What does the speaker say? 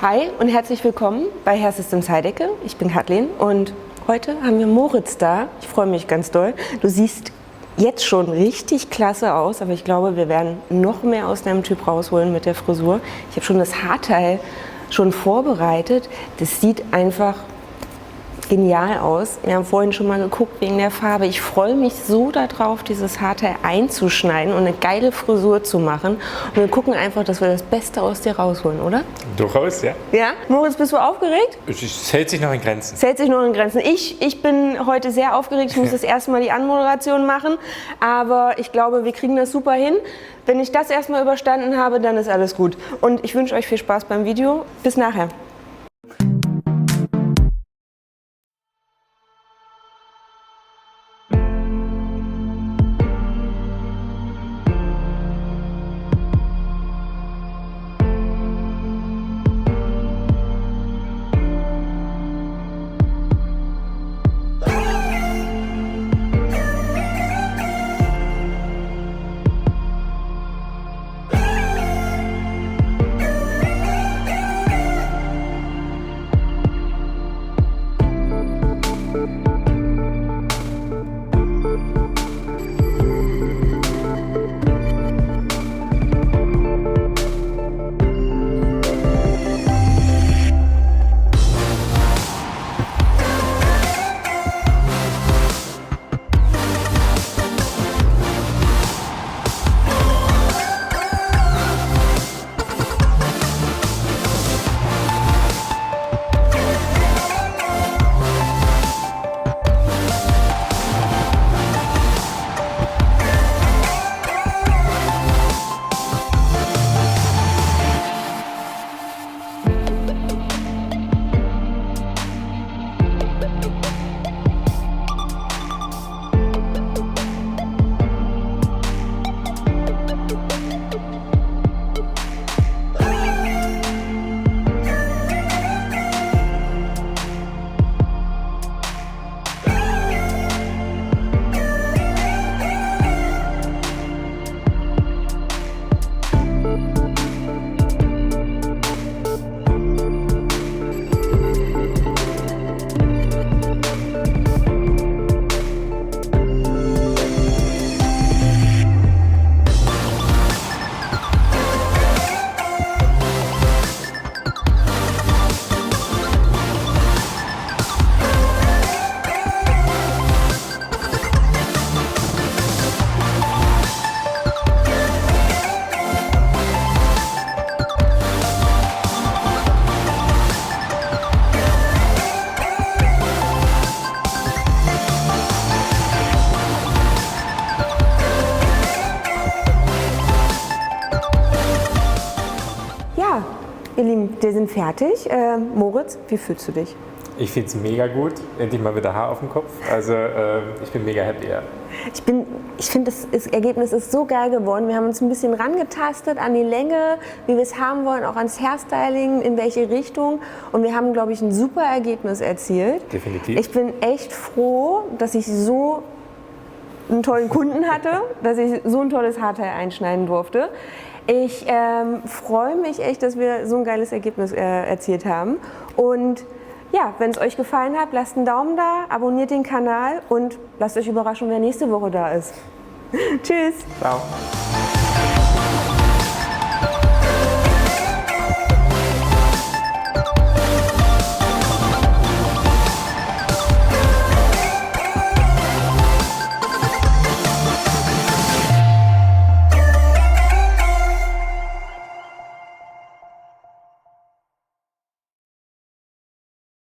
Hi und herzlich willkommen bei Hair Systems Heidecke. Ich bin Kathleen und heute haben wir Moritz da. Ich freue mich ganz doll. Du siehst jetzt schon richtig klasse aus, aber ich glaube, wir werden noch mehr aus deinem Typ rausholen mit der Frisur. Ich habe schon das Haarteil schon vorbereitet. Das sieht einfach genial aus. Wir haben vorhin schon mal geguckt wegen der Farbe. Ich freue mich so darauf, dieses Haarteil einzuschneiden und eine geile Frisur zu machen. Und wir gucken einfach, dass wir das Beste aus dir rausholen, oder? Durchaus, ja. Ja? Moritz, bist du aufgeregt? Es hält sich noch in Grenzen. Es hält sich noch in Grenzen. Ich bin heute sehr aufgeregt. Ich muss das erste Mal die Anmoderation machen. Aber ich glaube, wir kriegen das super hin. Wenn ich das erstmal überstanden habe, dann ist alles gut. Und ich wünsche euch viel Spaß beim Video. Bis nachher. Ja, ihr Lieben, wir sind fertig. Moritz, wie fühlst du dich? Ich finde es mega gut. Endlich mal wieder Haar auf dem Kopf. Also ich bin mega happy. Ja. Ich finde, das Ergebnis ist so geil geworden. Wir haben uns ein bisschen rangetastet an die Länge, wie wir es haben wollen, auch ans Hairstyling, in welche Richtung. Und wir haben, glaube ich, ein super Ergebnis erzielt. Definitiv. Ich bin echt froh, dass ich so einen tollen Kunden hatte, dass ich so ein tolles Haarteil einschneiden durfte. Ich freue mich echt, dass wir so ein geiles Ergebnis erzielt haben. Und ja, wenn es euch gefallen hat, lasst einen Daumen da, abonniert den Kanal und lasst euch überraschen, wer nächste Woche da ist. Tschüss! Ciao!